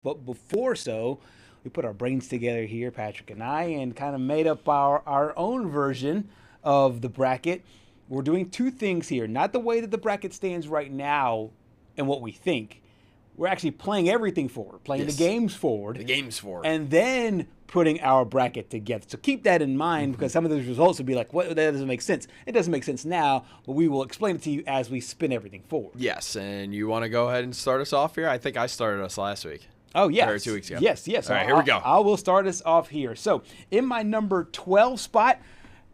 But before so, we put our brains together here, Patrick and I, and kind of made up our own version of the bracket. We're doing two things here. Not the way that the bracket stands right now and what we think. We're actually playing everything forward, playing the games forward. The games forward. And then putting our bracket together. So keep that in mind because some of those results would be like, what? That doesn't make sense. It doesn't make sense now, but we will explain it to you as we spin everything forward. Yes, and you want to go ahead and start us off here? I think I started us last week. Oh, yes. Or 2 weeks ago. Yes. All right, here we go. I will start us off here. So in my number 12 spot,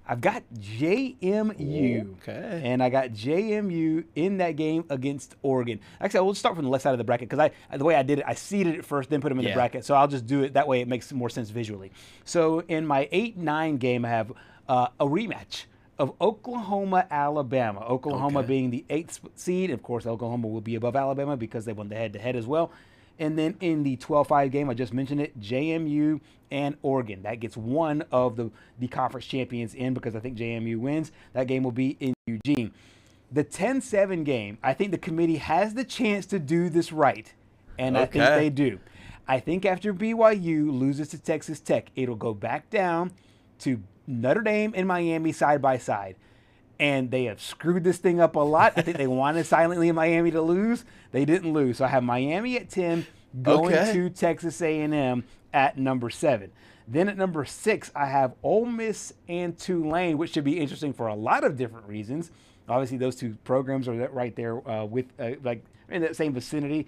I've got JMU. Okay. And I got JMU in that game against Oregon. Actually, we'll start from the left side of the bracket because the way I did it, I seeded it first, then put them in the bracket. So I'll just do it that way. It makes more sense visually. So in my 8-9 game, I have a rematch of Oklahoma-Alabama. Oklahoma being the 8th seed. Of course, Oklahoma will be above Alabama because they won the head-to-head as well. And then in the 12-5 game, I just mentioned it, JMU and Oregon. That gets one of the conference champions in because I think JMU wins. That game will be in Eugene. The 10-7 game, I think the committee has the chance to do this right, and I think they do. I think after BYU loses to Texas Tech, it'll go back down to Notre Dame and Miami side by side. And they have screwed this thing up a lot. I think they wanted silently in Miami to lose. They didn't lose. So I have Miami at 10 going to Texas A&M at number 7. Then at number 6, I have Ole Miss and Tulane, which should be interesting for a lot of different reasons. Obviously, those two programs are right there with like in that same vicinity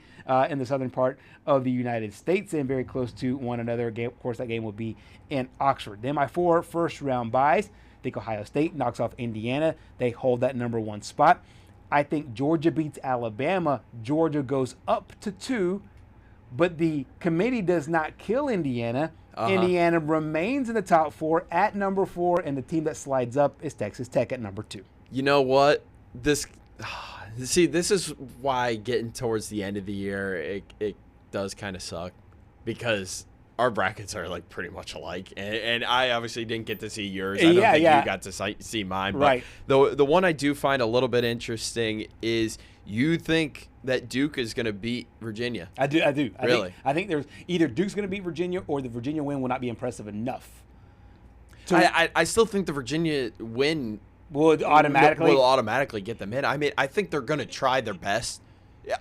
in the southern part of the United States and very close to one another. Of course, that game will be in Oxford. Then my 4 first-round byes. I think Ohio State knocks off Indiana. They hold that number 1 spot. I think Georgia beats Alabama. Georgia goes up to 2, but the committee does not kill Indiana. Indiana remains in the top 4 at number 4, and the team that slides up is Texas Tech at number 2. You know what? This is why getting towards the end of the year, it does kind of suck because our brackets are like pretty much alike, and I obviously didn't get to see yours. I don't think you got to see mine. But right. The one I do find a little bit interesting is you think that Duke is going to beat Virginia. I do. Really? I think there's either Duke's going to beat Virginia or the Virginia win will not be impressive enough. I still think the Virginia win will automatically get them in. I mean, I think they're going to try their best.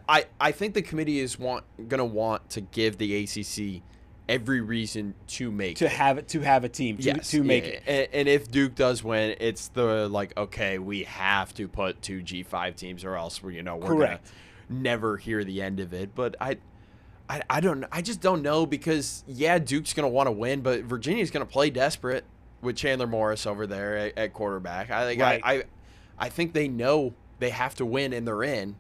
I think the committee is going to want to give the ACC every reason to make have a team to make it. And if Duke does win, it's the okay, we have to put 2 G5 teams or else we're gonna never hear the end of it. But I just don't know because Duke's gonna want to win, but Virginia's gonna play desperate with Chandler Morris over there at quarterback. I think they know they have to win and they're in,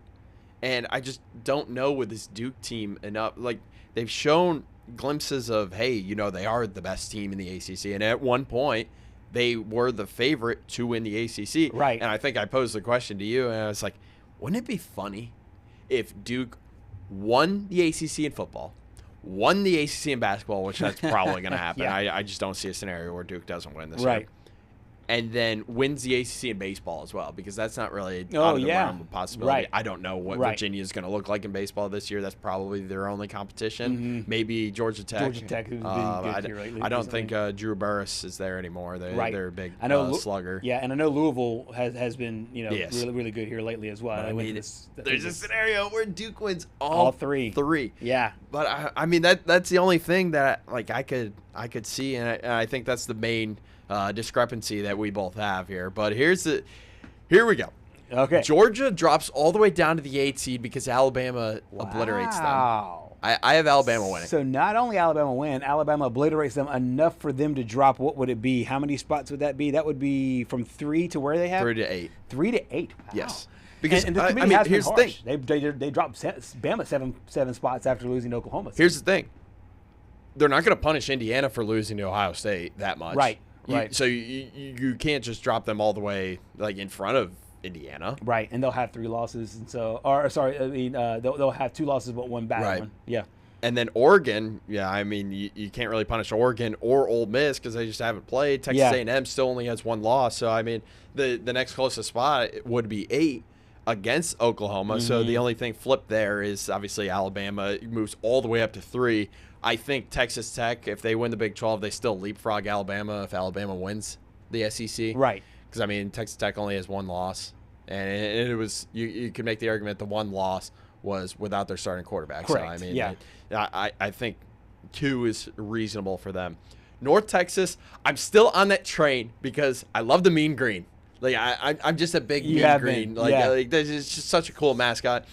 and I just don't know with this Duke team enough. Like they've shown glimpses of, hey, they are the best team in the ACC, and at one point they were the favorite to win the ACC. Right. And I think I posed the question to you, and I was like, wouldn't it be funny if Duke won the ACC in football, won the ACC in basketball, which that's probably going to happen. I just don't see a scenario where Duke doesn't win this year. And then wins the ACC in baseball as well, because that's not really out of the realm of possibility. Right. I don't know what Virginia is going to look like in baseball this year. That's probably their only competition. Maybe Georgia Tech. Who's been good here lately. I don't think Drew Burris is there anymore. They're a big slugger. Yeah, and I know Louisville has been really, really good here lately as well. I mean, there's a scenario where Duke wins all three. Yeah. But I mean that's the only thing that I could see, and I think that's the main discrepancy that we both have here. But here we go. Okay. Georgia drops all the way down to the 8th seed because Alabama obliterates them. I have Alabama winning. So not only Alabama win, Alabama obliterates them enough for them to drop. What would it be? How many spots would that be? That would be from 3 to where they have 3 to 8. 3 to 8. Wow. Yes. Because and the committee has here's been harsh. The thing. They dropped Bama seven spots after losing to Oklahoma. Here's the thing. They're not going to punish Indiana for losing to Ohio State that much. Right. So you can't just drop them all the way in front of Indiana. Right, and they'll have 3 losses, and they'll have 2 losses but 1 bad one. Yeah. And then Oregon, I mean, you can't really punish Oregon or Ole Miss because they just haven't played. Texas A&M still only has 1 loss, so I mean, the next closest spot would be 8. against Oklahoma. So the only thing flipped there is obviously Alabama moves all the way up to 3. I think Texas Tech, if they win the Big 12, they still leapfrog Alabama if Alabama wins the SEC. Right. Because, I mean, Texas Tech only has 1 loss. And it was you could make the argument the 1 loss was without their starting quarterback. Correct. So, I mean, I think 2 is reasonable for them. North Texas, I'm still on that train because I love the mean green. Like I'm just a big mean green. Like this is just such a cool mascot.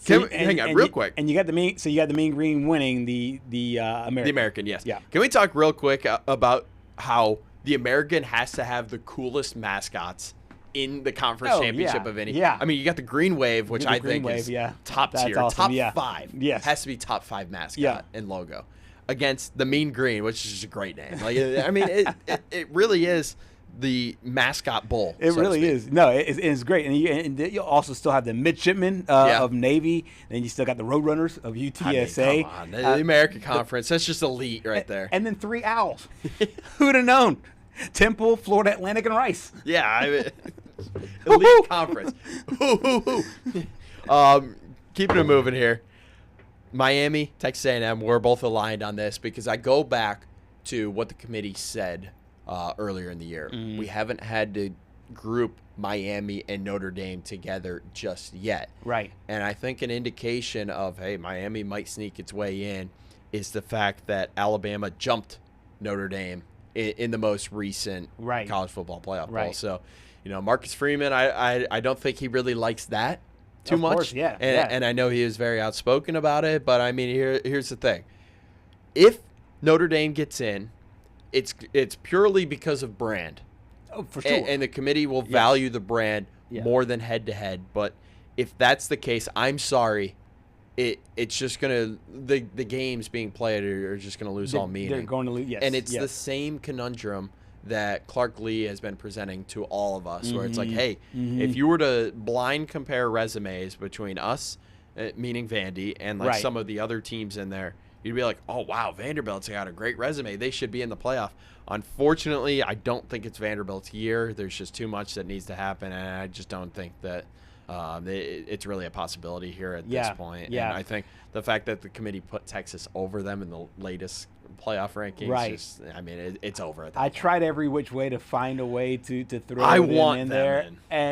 Hang on, real quick. And you got the mean green winning the American. The American, yes. Yeah. Can we talk real quick about how the American has to have the coolest mascots in the conference championship of any? Yeah. I mean, you got the Green Wave, which I think is top tier, awesome. top 5. Yes. Has to be top 5 mascot and logo against the Mean Green, which is just a great name. Like, I mean, it really is the mascot bull. It really is. No, it's great. And you also still have the midshipmen of Navy. Then you still got the Roadrunners of UTSA. I mean, come on. The American Conference, that's just elite right there. And then 3 Owls. Who'd have known? Temple, Florida Atlantic, and Rice. Yeah. I mean, elite conference. Keeping it moving here. Miami, Texas A&M, we're both aligned on this because I go back to what the committee said earlier in the year. We haven't had to group Miami and Notre Dame together just yet. Right. And I think an indication of, hey, Miami might sneak its way in is the fact that Alabama jumped Notre Dame in the most recent college football playoff poll. So, Marcus Freeman, I don't think he really likes that too much. Course, yeah. And I know he is very outspoken about it, but I mean, here's the thing. If Notre Dame gets in, it's purely because of brand. Oh, for sure. And the committee will value the brand more than head-to-head. But if that's the case, I'm sorry. It's just going to – the games being played are just going to lose all meaning. They're going to lose, yes. And it's the same conundrum that Clark Lee has been presenting to all of us, where it's like, hey, if you were to blind compare resumes between us, meaning Vandy, and like some of the other teams in there, you'd be like, oh, wow, Vanderbilt's got a great resume. They should be in the playoff. Unfortunately, I don't think it's Vanderbilt's year. There's just too much that needs to happen, and I just don't think that it's really a possibility here at this point. Yeah. And I think the fact that the committee put Texas over them in the latest playoff rankings, just, I mean, it's over at that point. Tried every which way to find a way to throw them in there,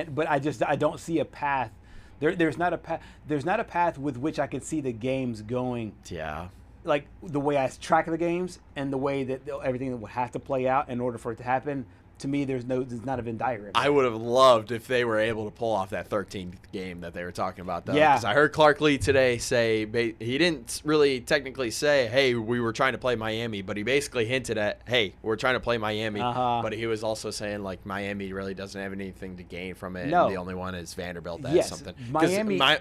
but I don't see a path. There's not a path with which I could see the games going. Yeah. Like the way I track the games and the way that everything that would have to play out in order for it to happen. To me, there's not a Venn diagram. I would have loved if they were able to pull off that 13th game that they were talking about, though. Yeah. Because I heard Clark Lee today say he didn't really technically say, hey, we were trying to play Miami, but he basically hinted at, hey, we're trying to play Miami. But he was also saying, like, Miami really doesn't have anything to gain from it. No. And the only one is Vanderbilt that has something.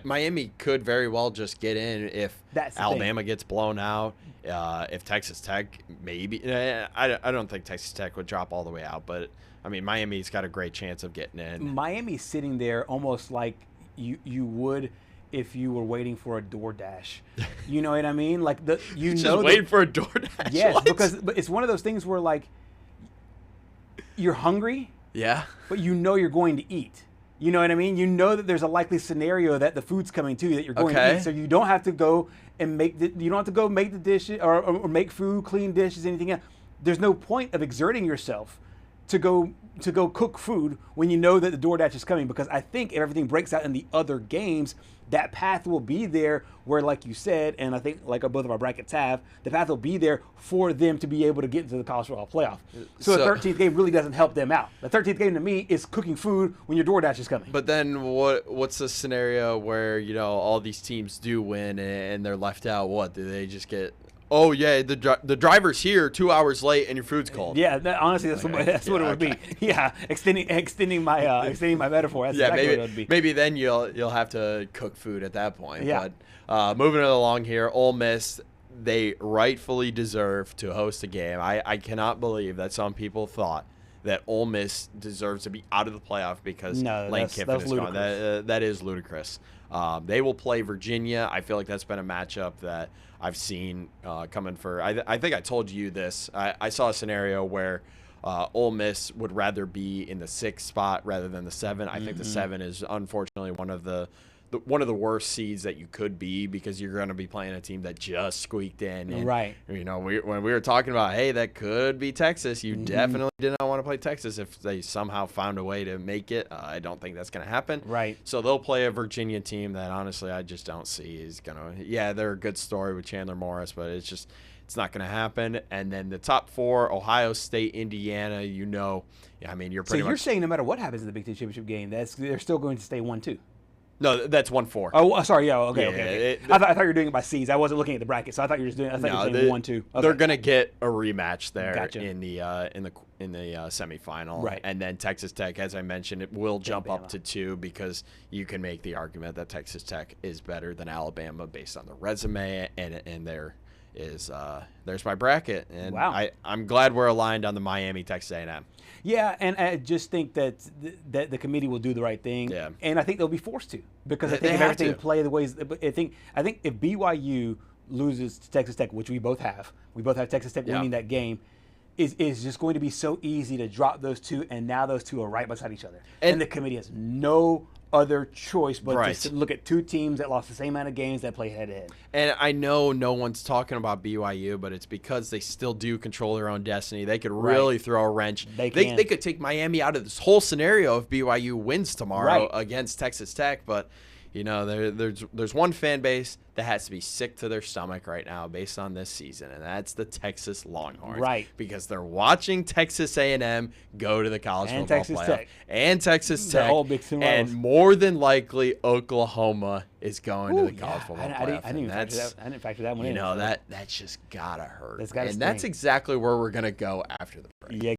Miami could very well just get in if Alabama gets blown out. If Texas Tech, maybe. I don't think Texas Tech would drop all the way out, but, I mean, Miami's got a great chance of getting in. Miami's sitting there almost like you would if you were waiting for a DoorDash. You know what I mean? Like waiting for a DoorDash? Yes, What? but it's one of those things where, like, you're hungry, but you're going to eat. You know what I mean? You know that there's a likely scenario that the food's coming to you that you're going to eat, so you don't have to go and make the dishes or make food, clean dishes, anything else. There's no point of exerting yourself to go cook food when you know that the DoorDash is coming, because I think if everything breaks out in the other games, that path will be there where, like you said, and I think like both of our brackets have, the path will be there for them to be able to get into the college football playoff. So the 13th game really doesn't help them out. The 13th game to me is cooking food when your DoorDash is coming. But then what's the scenario where, all these teams do win and they're left out? What, do they just get... Oh, yeah, the driver's here 2 hours late and your food's cold. Yeah, honestly, that's what it would be. Yeah, extending my metaphor. That's exactly what it would be. Maybe then you'll have to cook food at that point. Yeah. But moving along here, Ole Miss, they rightfully deserve to host a game. I cannot believe that some people thought that Ole Miss deserves to be out of the playoff because Lane Kiffin is gone. That is ludicrous. They will play Virginia. I feel like that's been a matchup that I've seen coming for. I think I told you this. I saw a scenario where Ole Miss would rather be in the 6th spot rather than the 7. I think the 7 is unfortunately one of the worst seeds that you could be, because you're going to be playing a team that just squeaked in. And, right. You know, when we were talking about, hey, that could be Texas, you definitely did not want to play Texas if they somehow found a way to make it. I don't think that's going to happen. Right. So they'll play a Virginia team that honestly I just don't see is going to. Yeah, they're a good story with Chandler Morris, but it's not going to happen. And then the top 4, Ohio State, Indiana, I mean, you're pretty much. So you're saying no matter what happens in the Big Ten Championship game, they're still going to stay 1-2? No, that's 1-4. Oh, sorry. Yeah, okay. Yeah, okay. I thought you were doing it by seeds. I wasn't looking at the bracket, so I thought you were just doing. I thought you were saying 1-2. Okay. They're going to get a rematch there Gotcha. in the semifinal, right? And then Texas Tech, as I mentioned, it will jump up to 2, because you can make the argument that Texas Tech is better than Alabama based on the resume, and there's my bracket, and wow. I'm glad we're aligned on the Miami Texas A&M. Yeah, and I just think that the committee will do the right thing. Yeah. And I think they'll be forced to, because I think if everything play the ways. I think if BYU loses to Texas Tech, which we both have Texas Tech winning that game, is just going to be so easy to drop those two, and now those two are right beside each other, and the committee has no other choice but to look at 2 teams that lost the same amount of games that play head-to-head. And I know no one's talking about BYU, but it's because they still do control their own destiny. They could really throw a wrench. They could take Miami out of this whole scenario if BYU wins tomorrow against Texas Tech. But, there's one fan base that has to be sick to their stomach right now based on this season, and that's the Texas Longhorns. Right. Because they're watching Texas A&M go to the college football playoff. Tech. And Texas Tech. All Big Ten rivals. And more than likely, Oklahoma is going to the college football playoff. I didn't factor that one in. That's just got to hurt. That's exactly where we're going to go after the break. Yeah.